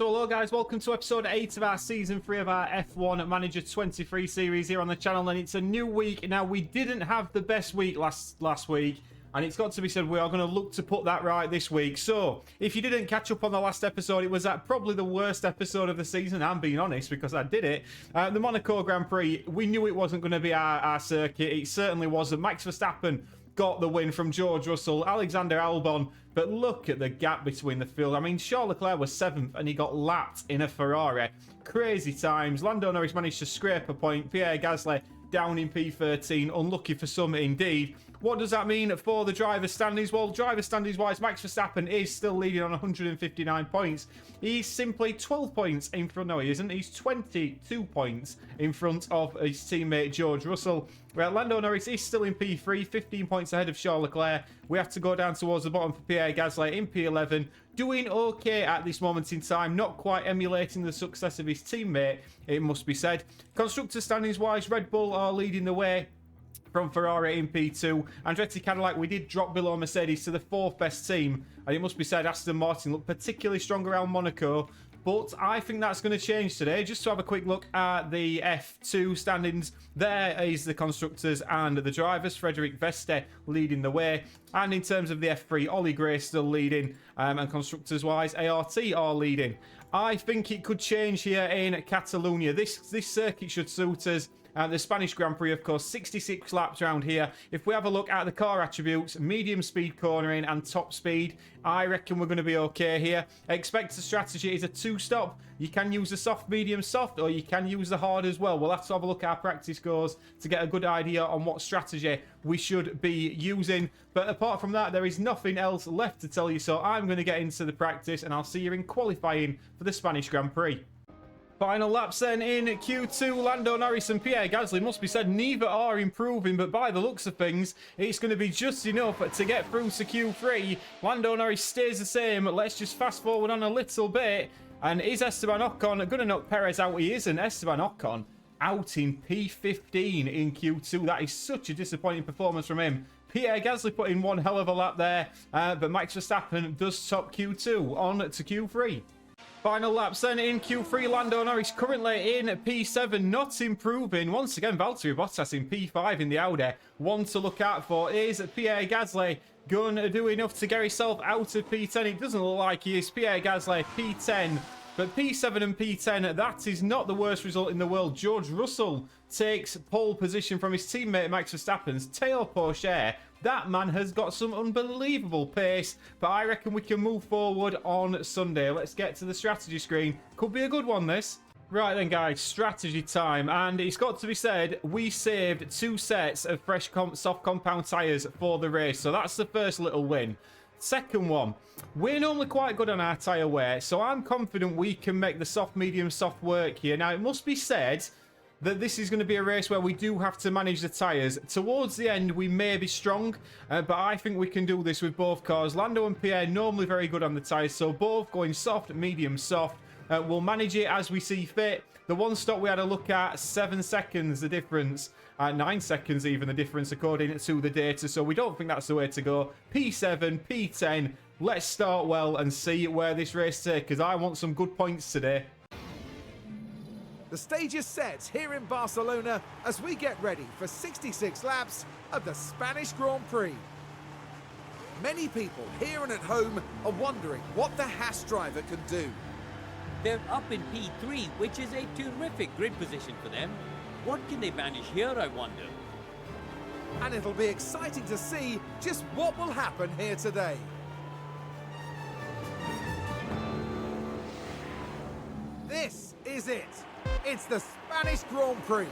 So hello guys, welcome to episode 8 of our season 3 of our F1 Manager 23 series here on the channel, and it's a new week. Now, we didn't have the best week last week, and it's got to be said we are going to look to put that right this week. So if you didn't catch up on the last episode, it was probably the worst episode of the season. I'm being honest because I did it. The Monaco Grand Prix, we knew it wasn't going to be our circuit. It certainly wasn't. Max Verstappen got the win from George Russell, Alexander Albon, but look at the gap between the field. I mean, Charles Leclerc was 7th and he got lapped in a Ferrari. Crazy times. Lando Norris managed to scrape a point. Pierre Gasly down in P13. Unlucky for some indeed. What does that mean for the driver standings? Well, driver standings wise, Max Verstappen is still leading on 159 points. He's simply 12 points in front. No, he isn't. He's 22 points in front of his teammate George Russell. Lando Norris is still in P3, 15 points ahead of Charles Leclerc. We have to go down towards the bottom for Pierre Gasly in P11. Doing okay at this moment in time, not quite emulating the success of his teammate, it must be said. Constructor standings wise, Red Bull are leading the way from Ferrari in P2. Andretti Cadillac, we did drop below Mercedes to the 4th best team. And it must be said, Aston Martin looked particularly strong around Monaco. But I think that's going to change today. Just to have a quick look at the F2 standings. There is the constructors and the drivers. Frederic Veste leading the way. And in terms of the F3, Ollie Gray still leading. And constructors-wise, ART are leading. I think it could change here in Catalonia. This circuit should suit us. The Spanish Grand Prix, of course, 66 laps around here. If we have a look at the car attributes, medium speed cornering and top speed, I reckon we're going to be okay here. Expected strategy is a 2-stop. You can use the soft, medium, soft, or you can use the hard as well. We'll have to have a look at our practice scores to get a good idea on what strategy we should be using. But apart from that, there is nothing else left to tell you. So I'm going to get into the practice and I'll see you in qualifying for the Spanish Grand Prix. Final laps then in Q2, Lando Norris and Pierre Gasly, must be said, neither are improving, but by the looks of things, it's going to be just enough to get through to Q3. Lando Norris stays the same. Let's just fast forward on a little bit. And is Esteban Ocon going to knock Perez out? He isn't. Esteban Ocon out in P15 in Q2. That is such a disappointing performance from him. Pierre Gasly put in one hell of a lap there, but Max Verstappen does top Q2 on to Q3. Final laps then in Q3, Lando Norris currently in P7, not improving. Once again, Valtteri Bottas in P5 in the Audi. One to look out for is Pierre Gasly. Going to do enough to get himself out of P10. It doesn't look like he is. Pierre Gasly, P10. But P7 and P10, that is not the worst result in the world. George Russell takes pole position from his teammate Max Verstappen's tail Porsche. That man has got some unbelievable pace, but I reckon we can move forward on Sunday. Let's get to the strategy screen. Could be a good one, this. Right then, guys, strategy time. And it's got to be said, we saved 2 sets of fresh soft compound tyres for the race. So that's the first little win. Second one, we're normally quite good on our tyre wear, so I'm confident we can make the soft, medium, soft work here. Now, it must be said that this is going to be a race where we do have to manage the tyres. Towards the end, we may be strong, but I think we can do this with both cars. Lando and Pierre normally very good on the tyres, so both going soft, medium, soft. We'll manage it as we see fit. The one stop we had a look at, 7 seconds the difference. 9 seconds even the difference according to the data. So we don't think that's the way to go. P7, P10. Let's start well and see where this race takes, because I want some good points today. The stage is set here in Barcelona as we get ready for 66 laps of the Spanish Grand Prix. Many people here and at home are wondering what the Haas driver can do. They're up in P3, which is a terrific grid position for them. What can they manage here, I wonder? And it'll be exciting to see just what will happen here today. This is it. It's the Spanish Grand Prix.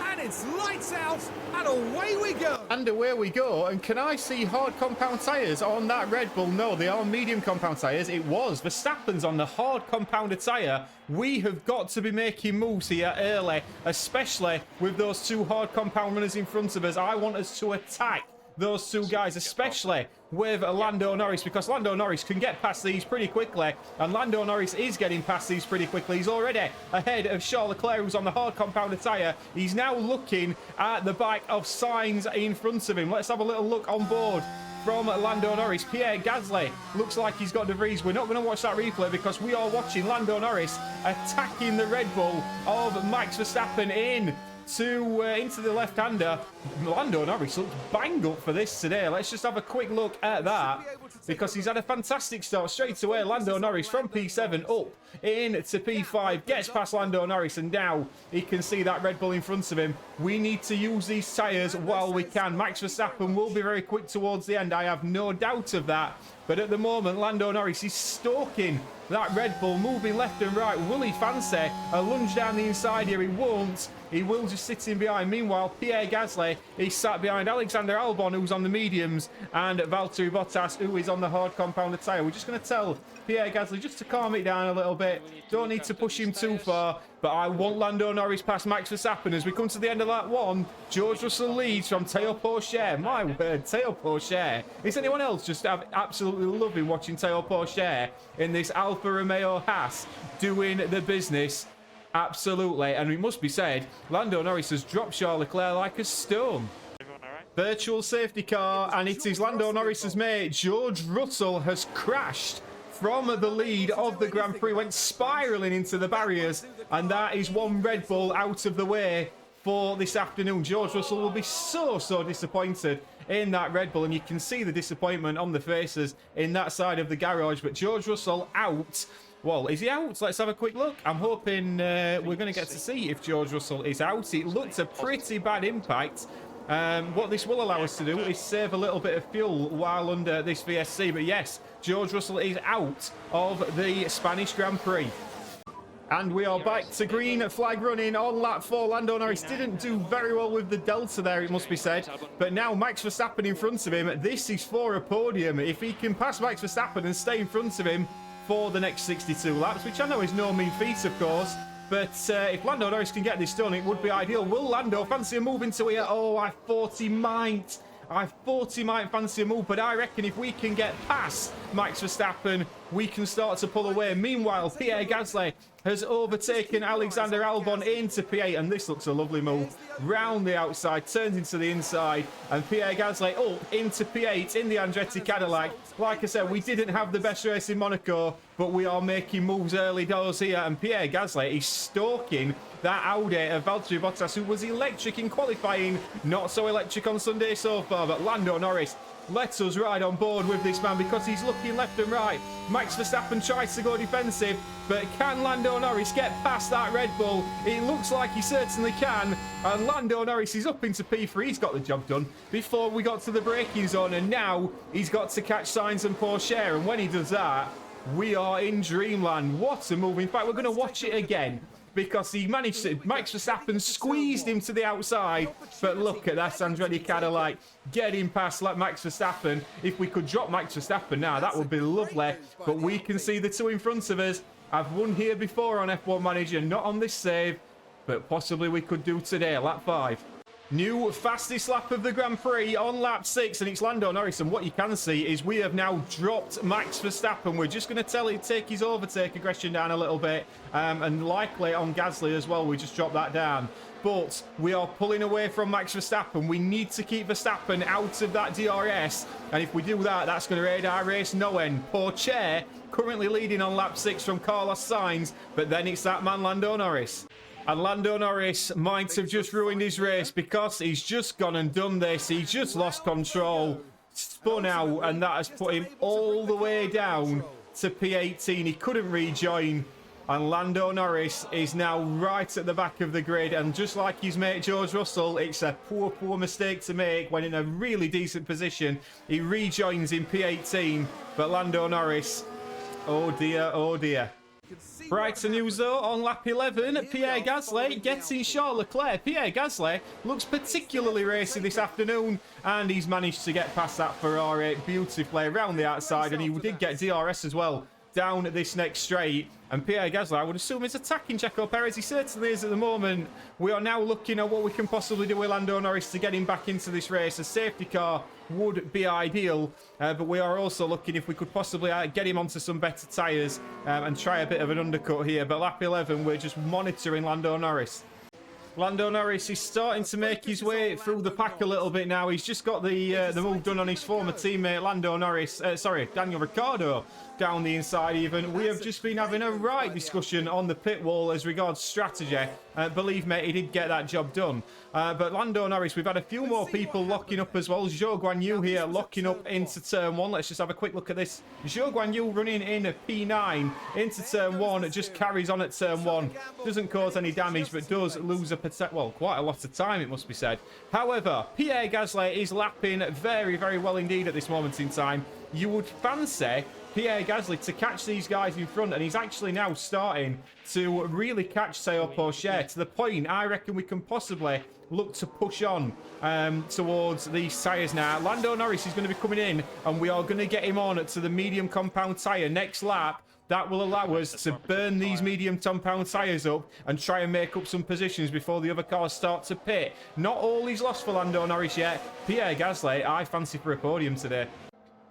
And it's lights out and away we go. And away we go. And can I see hard compound tyres on that Red Bull? No, they are medium compound tyres. It was Verstappen's on the hard compounded tyre. We have got to be making moves here early, especially with those 2 hard compound runners in front of us. I want us to attack those 2 guys, especially with Lando Norris, because Lando Norris can get past these pretty quickly, and Lando Norris is getting past these pretty quickly. He's already ahead of Charles Leclerc, who's on the hard compounded tyre. He's now looking at the back of Sainz in front of him. Let's have a little look on board from Lando Norris. Pierre Gasly looks like he's got De Vries. We're not going to watch that replay because we are watching Lando Norris attacking the Red Bull of Max Verstappen into the left-hander. Lando Norris looks bang up for this today. Let's just have a quick look at that because he's had a fantastic start straight away. Lando Norris from P7 up into P5, gets past Lando Norris, and now he can see that Red Bull in front of him. We need to use these tyres while we can. Max Verstappen will be very quick towards the end, I have no doubt of that. But at the moment, Lando Norris is stalking that Red Bull, moving left and right. Will he fancy a lunge down the inside here? He won't. He will just sit in behind. Meanwhile, Pierre Gasly is sat behind Alexander Albon, who's on the mediums, and Valtteri Bottas, who is on the hard compounded tyre. We're just going to tell Pierre Gasly just to calm it down a little bit. Don't need to push him too far, but I want Lando Norris past Max Verstappen as we come to the end of that one. George Russell leads from Théo Pourchaire. My word, Théo Pourchaire. Is anyone else just absolutely loving watching Théo Pourchaire in this Alfa Romeo Haas doing the business? Absolutely. And it must be said, Lando Norris has dropped Charles Leclerc like a stone. Virtual safety car, and it is Lando Norris's mate, George Russell, has crashed from the lead of the Grand Prix, went spiralling into the barriers, and that is one Red Bull out of the way for this afternoon. George Russell will be so disappointed in that Red Bull, and you can see the disappointment on the faces in that side of the garage. But George Russell out. Well, is he out? Let's have a quick look. I'm hoping we're going to get to see if George Russell is out. It looked a pretty bad impact. What this will allow us to do is save a little bit of fuel while under this VSC. But yes, George Russell is out of the Spanish Grand Prix. And we are back to green flag running on lap 4. Lando Norris didn't do very well with the delta there, it must be said. But now Max Verstappen in front of him. This is for a podium. If he can pass Max Verstappen and stay in front of him for the next 62 laps, which I know is no mean feat, of course. But if Lando Norris can get this done, it would be ideal. Will Lando fancy a move into here? Oh, I thought he might. Fancy a move, but I reckon if we can get past Max Verstappen, we can start to pull away. Meanwhile, Pierre Gasly has overtaken Alexander Albon into P8, and this looks a lovely move. Round the outside, turns into the inside, and Pierre Gasly up into P8 in the Andretti Cadillac. Like I said, we didn't have the best race in Monaco, but we are making moves early doors here, and Pierre Gasly is stalking that Audi of Valtteri Bottas, who was electric in qualifying, not so electric on Sunday so far. But Lando Norris lets us ride on board with this man because he's looking left and right. Max Verstappen tries to go defensive, but can Lando Norris get past that Red Bull? It looks like he certainly can, and Lando Norris is up into P3. He's got the job done before we got to the braking zone, and now he's got to catch Sainz and Pourchaire, and when he does that, we are in dreamland. What a move. In fact, we're going to watch it again, because he managed to, Max Verstappen squeezed him to the outside, but look at that Andretti Cadillac getting past Max Verstappen. If we could drop Max Verstappen now, that would be lovely, but we can see the two in front of us. I've won here before on F1 Manager, not on this save, but possibly we could do today, lap 5. New fastest lap of the Grand Prix on lap 6, and it's Lando Norris, and what you can see is we have now dropped Max Verstappen. We're just going to tell him to take his overtake aggression down a little bit, and likely on Gasly as well, we just dropped that down. But we are pulling away from Max Verstappen. We need to keep Verstappen out of that DRS, and if we do that, that's going to aid our race no end. Pourchaire currently leading on lap 6 from Carlos Sainz, but then it's that man Lando Norris. And Lando Norris might have just ruined his race because he's just gone and done this. He just lost control, spun out, and that has put him all the way down to P18. He couldn't rejoin, and Lando Norris is now right at the back of the grid. And just like his mate George Russell, it's a poor mistake to make when in a really decent position. He rejoins in P18, but Lando Norris, oh dear, oh dear. Brighter news though on lap 11, Pierre Gasly getting Charles Leclerc. Pierre Gasly looks particularly racy this afternoon, and he's managed to get past that Ferrari beautifully around the outside, and he did get DRS as well down this next straight. And Pierre Gasly, I would assume, is attacking Checo Perez. He certainly is at the moment. We are now looking at what we can possibly do with Lando Norris to get him back into this race. A safety car would be ideal, but we are also looking if we could possibly get him onto some better tyres and try a bit of an undercut here. But lap 11, we're just monitoring Lando Norris. Lando Norris is starting to make his way through the pack a little bit now. He's just got the move done on his former teammate Daniel Ricciardo down the inside even. We have just been having a right discussion on the pit wall as regards strategy. Believe me, he did get that job done. But Lando Norris, we've had a few more people locking up as well. Zhou Guanyu here locking up into turn 1. Let's just have a quick look at this. Zhou Guanyu running in a P9 into turn 1. It just carries on at turn 1. Doesn't cause any damage, but does lose quite a lot of time, it must be said. However, Pierre Gasly is lapping very, very well indeed at this moment in time. You would fancy Pierre Gasly to catch these guys in front, and he's actually now starting to really catch Théo Pourchaire to the point I reckon we can possibly look to push on towards these tyres now. Lando Norris is going to be coming in, and we are going to get him on to the medium compound tyre next lap. That will allow us to burn these medium compound tyres up and try and make up some positions before the other cars start to pit. Not all is lost for Lando Norris yet. Pierre Gasly, I fancy for a podium today.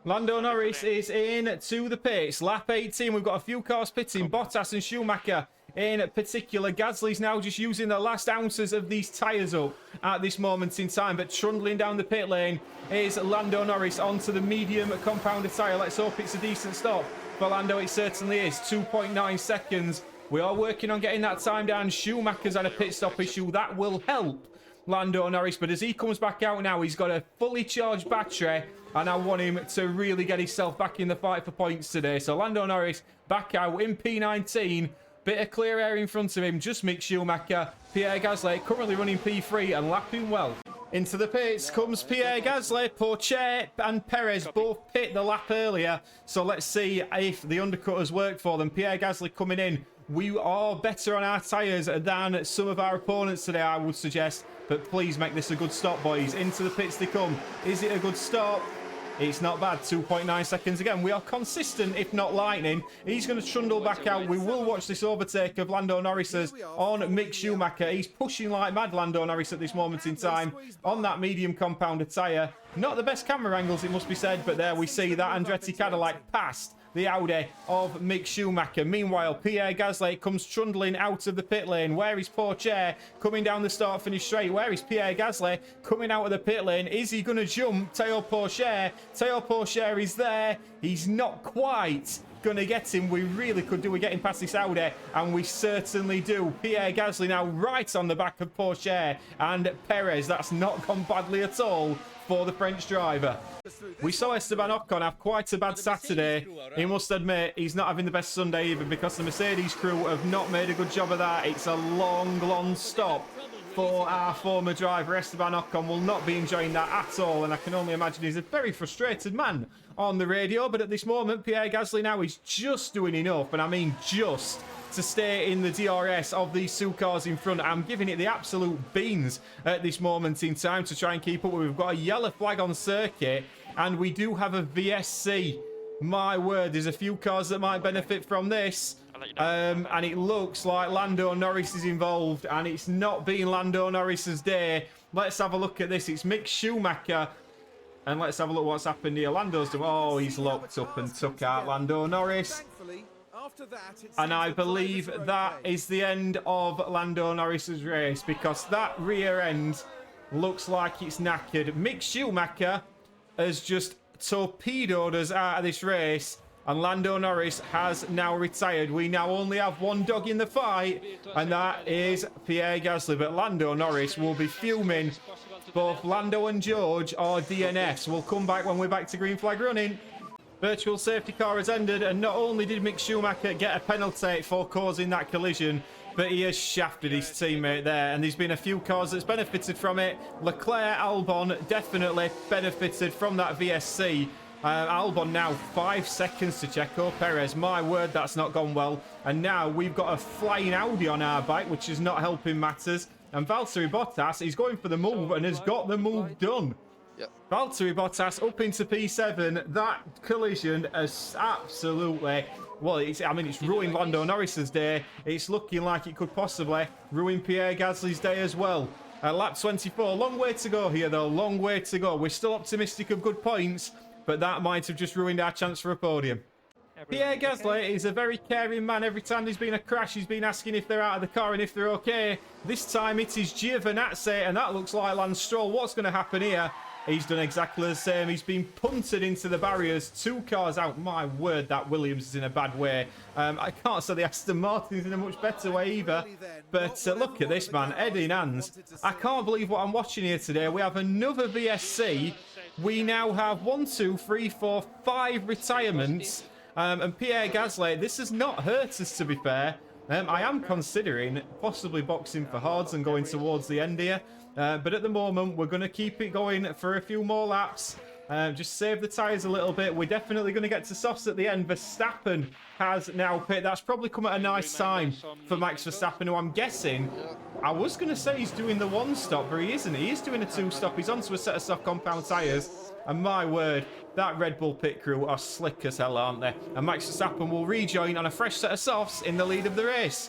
Lando Norris is in to the pits. Lap 18, we've got a few cars pitting. Bottas and Schumacher in particular. Gasly's now just using the last ounces of these tyres up at this moment in time. But trundling down the pit lane is Lando Norris onto the medium compounded tyre. Let's hope it's a decent stop. For Lando, it certainly is. 2.9 seconds. We are working on getting that time down. Schumacher's had a pit stop issue. That will help Lando Norris. But as he comes back out now, he's got a fully charged battery. And I want him to really get himself back in the fight for points today. So Lando Norris back out in P19. Bit of clear air in front of him. Just Mick Schumacher. Pierre Gasly currently running P3 and lapping well. Into the pits comes Pierre Gasly. Pourchaire and Perez both pit the lap earlier. So let's see if the undercutters work for them. Pierre Gasly coming in. We are better on our tyres than some of our opponents today, I would suggest. But please make this a good stop, boys. Into the pits they come. Is it a good stop? It's not bad. 2.9 seconds again. We are consistent, if not lightning. He's going to trundle back out. We will watch this overtake of Lando Norris's on Mick Schumacher. He's pushing like mad, Lando Norris, at this moment in time on that medium compounded tyre. Not the best camera angles, it must be said, but there we see that Andretti Cadillac passed the Audi of Mick Schumacher. Meanwhile, Pierre Gasly comes trundling out of the pit lane. Where is Pourchaire coming down the start-finish straight? Where is Pierre Gasly coming out of the pit lane? Is he going to jump Théo Pourchaire? Théo Pourchaire is there. He's not quite going to get him. We really could do with getting past this Audi, and we certainly do. Pierre Gasly now right on the back of Pourchaire and Perez. That's not gone badly at all for the French driver. We saw Esteban Ocon have quite a bad Saturday. He must admit he's not having the best Sunday either, because the Mercedes crew have not made a good job of that. It's a long stop for our former driver. Esteban Ocon will not be enjoying that at all, and I can only imagine he's a very frustrated man on the radio. But at this moment, Pierre Gasly now is just doing enough, and I mean just, to stay in the DRS of these two cars in front. I'm giving it the absolute beans at this moment in time to try and keep up. We've got a yellow flag on circuit, and we do have a VSC. My word, there's a few cars that might benefit from this. And it looks like Lando Norris is involved, and it's not been Lando Norris's day. Let's have a look at this. It's Mick Schumacher, and let's have a look what's happened here. Lando's done. Oh, he's locked up and took out Lando Norris. And I believe that is the end of Lando Norris's race, because that rear end looks like it's knackered. Mick Schumacher has just torpedoed us out of this race, and Lando Norris has now retired. We now only have one dog in the fight, and that is Pierre Gasly. But Lando Norris will be fuming. Both Lando and George are DNFs. We'll come back when we're back to green flag running. Virtual safety car has ended, and not only did Mick Schumacher get a penalty for causing that collision, but he has shafted his teammate there, and there's been a few cars that's benefited from it. Leclerc, Albon definitely benefited from that VSC. Albon now 5 seconds to Checo Perez. My word, that's not gone well. And now we've got a flying Audi on our back, which is not helping matters. And Valtteri Bottas is going for the move and has got the move done. Yep. Valtteri Bottas up into P7. That collision has absolutely, well, it's ruined Lando Norris's day. It's looking like it could possibly ruin Pierre Gasly's day as well. Lap 24, long way to go here though, long way to go. We're still optimistic of good points, but that might have just ruined our chance for a podium. Pierre Gasly is a very caring man. Every time there's been a crash, he's been asking if they're out of the car and if they're okay. This time it is Giovinazzi, and that looks like Lance Stroll. What's going to happen here? He's done exactly the same. He's been punted into the barriers. 2 cars out. My word, that Williams is in a bad way. I can't say the Aston Martin's in a much better way either. But look at this, man. Head in hands. I can't believe what I'm watching here today. We have another VSC. We now have 1, 2, 3, 4, 5 retirements. And Pierre Gasly, this has not hurt us, to be fair. I am considering possibly boxing for hards and going towards the end here. But at the moment, we're going to keep it going for a few more laps. Just save the tyres a little bit. We're definitely going to get to softs at the end. Verstappen has now pit. That's probably come at a nice time for Max Verstappen, who I'm guessing... I was going to say he's doing the 1 stop, but he isn't. He is doing a 2 stop. He's onto a set of soft compound tyres. And my word, that Red Bull pit crew are slick as hell, aren't they? And Max Verstappen will rejoin on a fresh set of softs in the lead of the race.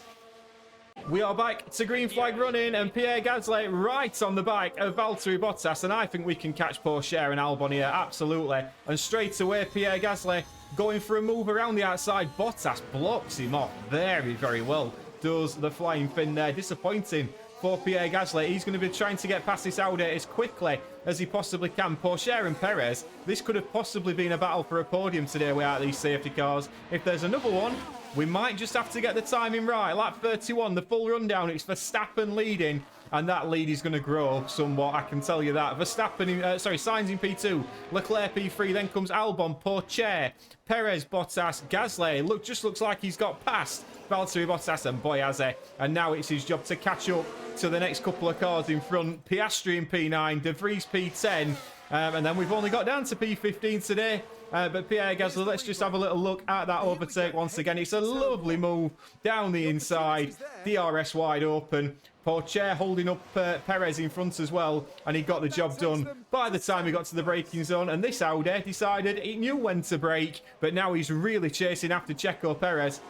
We are back to green flag running, and Pierre Gasly right on the back of Valtteri Bottas, and I think we can catch Porsche and Albon here, absolutely. And straight away, Pierre Gasly going for a move around the outside. Bottas blocks him off very, very well. Does the flying fin there. Disappointing for Pierre Gasly. He's going to be trying to get past this Audi as quickly as he possibly can. Porsche and Perez, this could have possibly been a battle for a podium today without these safety cars. If there's another one, we might just have to get the timing right. Lap 31, the full rundown. It's Verstappen leading, and that lead is going to grow somewhat, I can tell you that. Verstappen, Sainz in P2, Leclerc P3, then comes Albon, Porsche, Perez, Bottas, Gasly. Just looks like he's got past Valtteri Bottas, and boy has he. And now it's his job to catch up to the next couple of cars in front. Piastri in P9, De Vries P10, and then we've only got down to P15 today. But Pierre Gasly, let's just have a little look at that overtake once again. It's a lovely move down the inside. DRS wide open. Porsche holding up Perez in front as well. And he got the job done by the time he got to the braking zone. And this Audi decided he knew when to brake. But now he's really chasing after Checo Perez.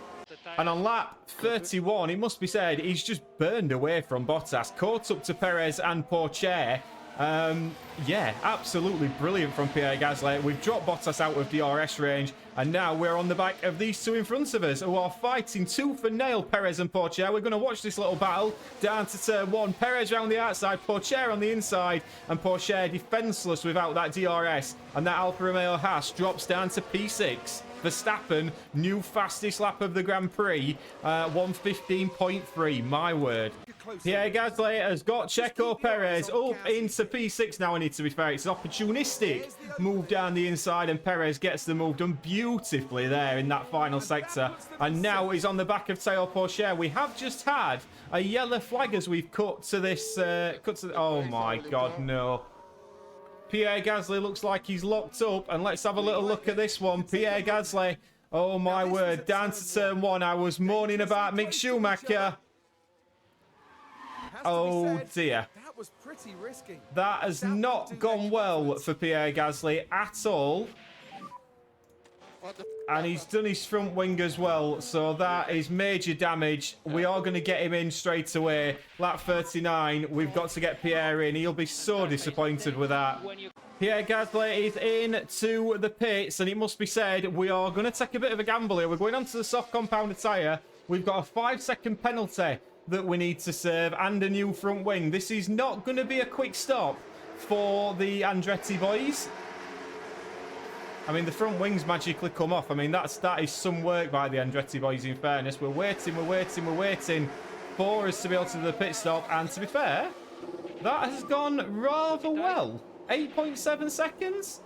And on lap 31, it must be said, he's just burned away from Bottas. Caught up to Perez and Porsche. Yeah, absolutely brilliant from Pierre Gasly. We've dropped Bottas out of DRS range, and now we're on the back of these 2 in front of us, who are fighting tooth and nail, Perez and Porsche. We're going to watch this little battle down to turn 1. Perez around the outside, Porsche on the inside, and Porsche defenseless without that DRS. And that Alfa Romeo Haas drops down to P6. Verstappen, new fastest lap of the Grand Prix, 1:15.3, my word. Pierre Gasly has got Checo Perez up into P6 now, I need to be fair. It's an opportunistic move down the inside, and Perez gets the move done beautifully there in that final sector. And now he's on the back of Théo Porsche. We have just had a yellow flag as we've cut to this, oh my God, no. Pierre Gasly looks like he's locked up, and let's have a little look at this one. Pierre Gasly, oh my word, down to turn 1. I was moaning about Mick Schumacher. Oh dear. That was pretty risky. That has not gone well for Pierre Gasly at all. And he's done his front wing as well, so that is major damage. We are going to get him in straight away. Lap 39, we've got to get Pierre in. He'll be so disappointed with that. Pierre Gasly is in to the pits, and it must be said, we are going to take a bit of a gamble here. We're going onto the soft compound tyre. We've got a 5-second penalty that we need to serve, and a new front wing. This is not going to be a quick stop for the Andretti boys. I mean, the front wings magically come off. I mean, that is some work by the Andretti boys, in fairness. We're waiting for us to be able to do the pit stop. And to be fair, that has gone rather well. 8.7 seconds?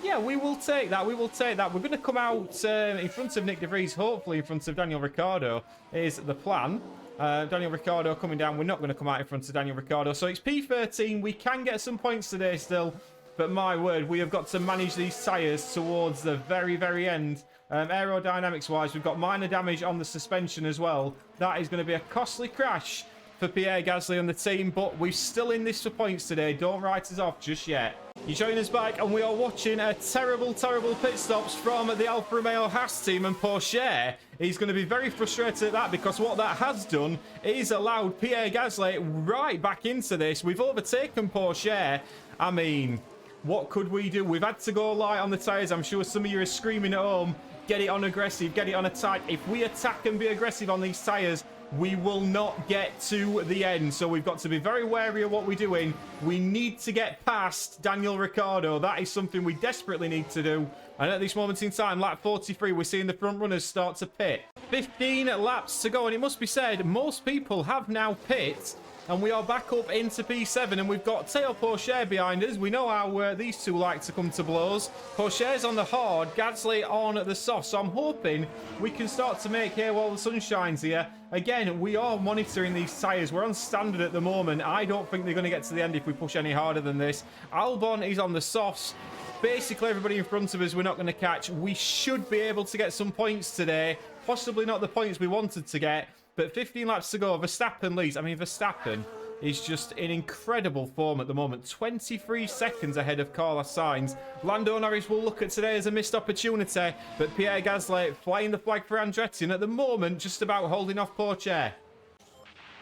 Yeah, we will take that. We will take that. We're going to come out in front of Nick De Vries, hopefully in front of Daniel Ricciardo, is the plan. Daniel Ricciardo coming down. We're not going to come out in front of Daniel Ricciardo. So it's P13. We can get some points today still. But my word, we have got to manage these tyres towards the very, very end. Aerodynamics-wise, we've got minor damage on the suspension as well. That is going to be a costly crash for Pierre Gasly and the team. But we're still in this for points today. Don't write us off just yet. You join us back, and we are watching a terrible, terrible pit stops from the Alfa Romeo Haas team, and Porsche. He's going to be very frustrated at that, because what that has done is allowed Pierre Gasly right back into this. We've overtaken Porsche. I mean, what could we do? We've had to go light on the tyres. I'm sure some of you are screaming at home. get it on aggressive, get it on attack. If we attack and be aggressive on these tyres, we will not get to the end. So we've got to be very wary of what we're doing. We need to get past Daniel Ricciardo. That is something we desperately need to do. And at this moment in time, lap 43, we're seeing the front runners start to pit. 15 laps to go, and it must be said, most people have now pit, and we are back up into P7, and we've got Teo Pourchaire behind us. We know how these two like to come to blows. Pourchaire's on the hard, Gasly on the soft, so I'm hoping we can start to make hay while the sun shines here. Again, we are monitoring these tyres. We're on standard at the moment. I don't think they're going to get to the end if we push any harder than this. Albon is on the softs. Basically, everybody in front of us we're not going to catch. We should be able to get some points today. Possibly not the points we wanted to get, but 15 laps to go. Verstappen leads. I mean, Verstappen is just in incredible form at the moment. 23 seconds ahead of Carlos Sainz. Lando Norris will look at today as a missed opportunity, but Pierre Gasly flying the flag for Andretti, and at the moment, just about holding off Pourchaire.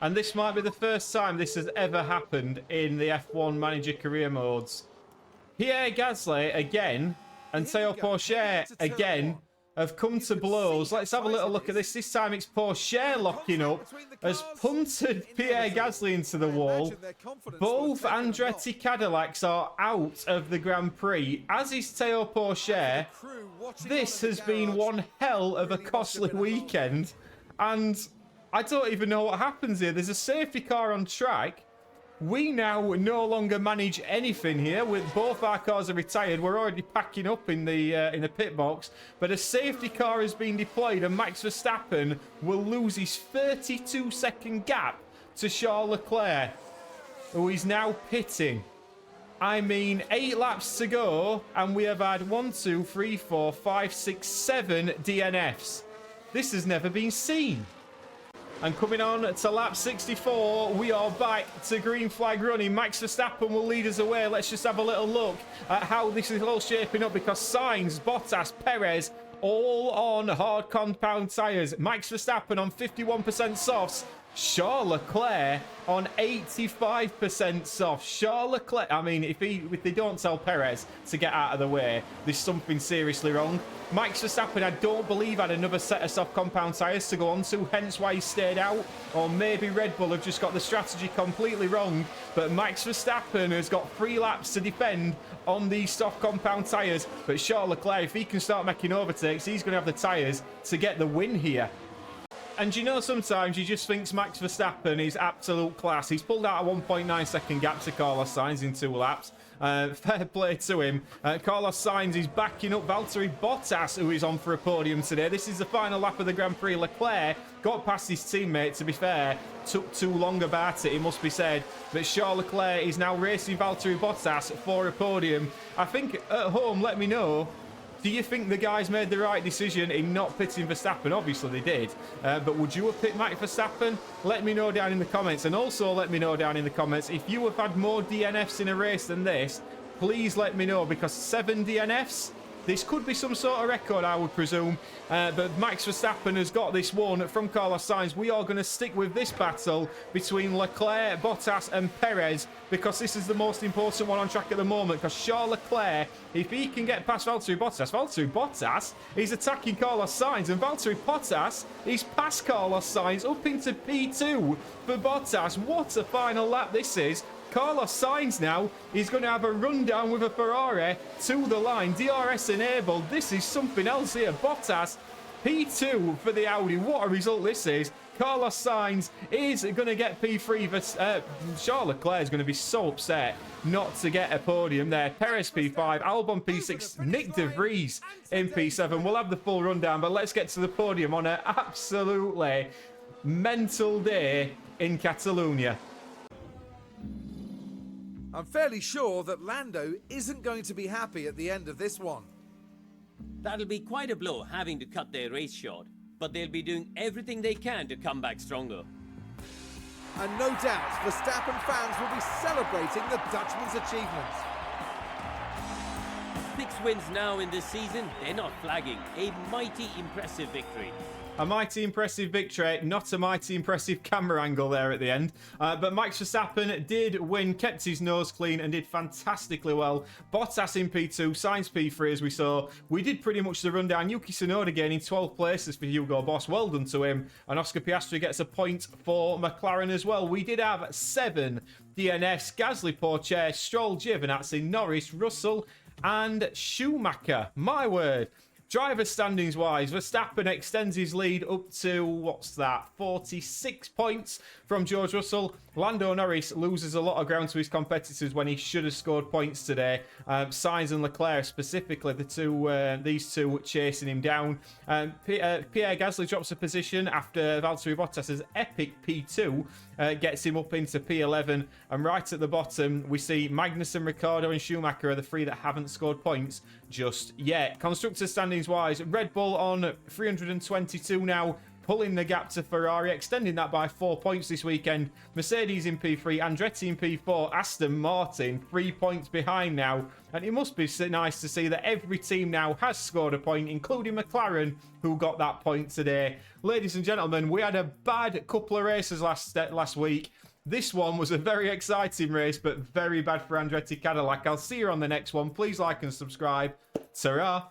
And this might be the first time this has ever happened in the F1 Manager career modes. Pierre Gasly again and Teo Pourchaire again have come to blows. Let's have a little look at this. This time it's Pourchaire locking up, has punted Pierre Gasly into the wall. Both Andretti Cadillacs are out of the Grand Prix, as is Teo Pourchaire. This has been one hell of a costly weekend, and I don't even know what happens here. There's a safety car on track. We now no longer manage anything here. With both our cars are retired, we're already packing up in the pit box. But a safety car has been deployed, and Max Verstappen will lose his 32-second gap to Charles Leclerc, who is now pitting. I mean, 8 laps to go, and we have had 1, 2, 3, 4, 5, 6, 7 DNFs. This has never been seen. And coming on to lap 64, we are back to green flag running. Max Verstappen will lead us away. Let's just have a little look at how this is all shaping up, because Sainz, Bottas, Perez, all on hard compound tyres. Max Verstappen on 51% softs. Charles Leclerc on 85% soft. Charles Leclerc, I mean, if they don't tell Perez to get out of the way, there's something seriously wrong. Max Verstappen, I don't believe, had another set of soft compound tyres to go on to, hence why he stayed out. Or maybe Red Bull have just got the strategy completely wrong. But Max Verstappen has got 3 laps to defend on these soft compound tyres. But Charles Leclerc, if he can start making overtakes, he's going to have the tyres to get the win here. And you know, sometimes you just think Max Verstappen is absolute class. He's pulled out a 1.9 second gap to Carlos Sainz in 2 laps. Fair play to him. Carlos Sainz is backing up Valtteri Bottas, who is on for a podium today. This is the final lap of the Grand Prix. Leclerc got past his teammate, to be fair. Took too long about it, it must be said. But Charles Leclerc is now racing Valtteri Bottas for a podium. I think at home, let me know. Do you think the guys made the right decision in not pitting Verstappen? Obviously they did. But would you have picked Max Verstappen? Let me know down in the comments. And also let me know down in the comments if you have had more DNFs in a race than this. Please let me know, because 7 DNFs, this could be some sort of record, I would presume. But Max Verstappen has got this one from Carlos Sainz. We are going to stick with this battle between Leclerc, Bottas and Perez, because this is the most important one on track at the moment. Because Charles Leclerc, if he can get past Valtteri Bottas is attacking Carlos Sainz, and Valtteri Bottas is past Carlos Sainz up into P2 for Bottas. What a final lap this is. Carlos Sainz now is going to have a rundown with a Ferrari to the line. DRS enabled. This is something else here. Bottas, P2 for the Audi. What a result this is. Carlos Sainz is going to get P3. But Charles Leclerc is going to be so upset not to get a podium there. Perez P5, Albon P6, Nick De Vries in P7. We'll have the full rundown, but let's get to the podium on an absolutely mental day in Catalonia. I'm fairly sure that Lando isn't going to be happy at the end of this one. That'll be quite a blow, having to cut their race short. But they'll be doing everything they can to come back stronger. And no doubt, Verstappen fans will be celebrating the Dutchman's achievements. 6 wins now in this season, they're not flagging. A mighty impressive victory. A mighty impressive victory, not a mighty impressive camera angle there at the end. But Max Verstappen did win, kept his nose clean and did fantastically well. Bottas in P2, Sainz P3 as we saw. We did pretty much the rundown. Yuki Tsunoda gaining 12 places for Hugo Boss. Well done to him. And Oscar Piastri gets a point for McLaren as well. We did have 7 DNFs. Gasly, Porsche, Stroll, Giovinazzi, Norris, Russell and Schumacher. My word. Driver standings wise, Verstappen extends his lead up to, what's that, 46 points from George Russell. Lando Norris loses a lot of ground to his competitors when he should have scored points today. Sainz and Leclerc specifically, these two chasing him down. Pierre Gasly drops a position after Valtteri Bottas's epic P2 gets him up into P11. And right at the bottom, we see Magnussen, Ricciardo and Schumacher are the 3 that haven't scored points just yet. Constructor standings wise, Red Bull on 322 now, pulling the gap to Ferrari, extending that by 4 points this weekend. Mercedes in P3, Andretti in P4, Aston Martin 3 points behind now. And it must be nice to see that every team now has scored a point, including McLaren, who got that point today. Ladies and gentlemen, we had a bad couple of races last week. This one was a very exciting race, but very bad for Andretti Cadillac. I'll see you on the next one. Please like and subscribe. Ta-ra!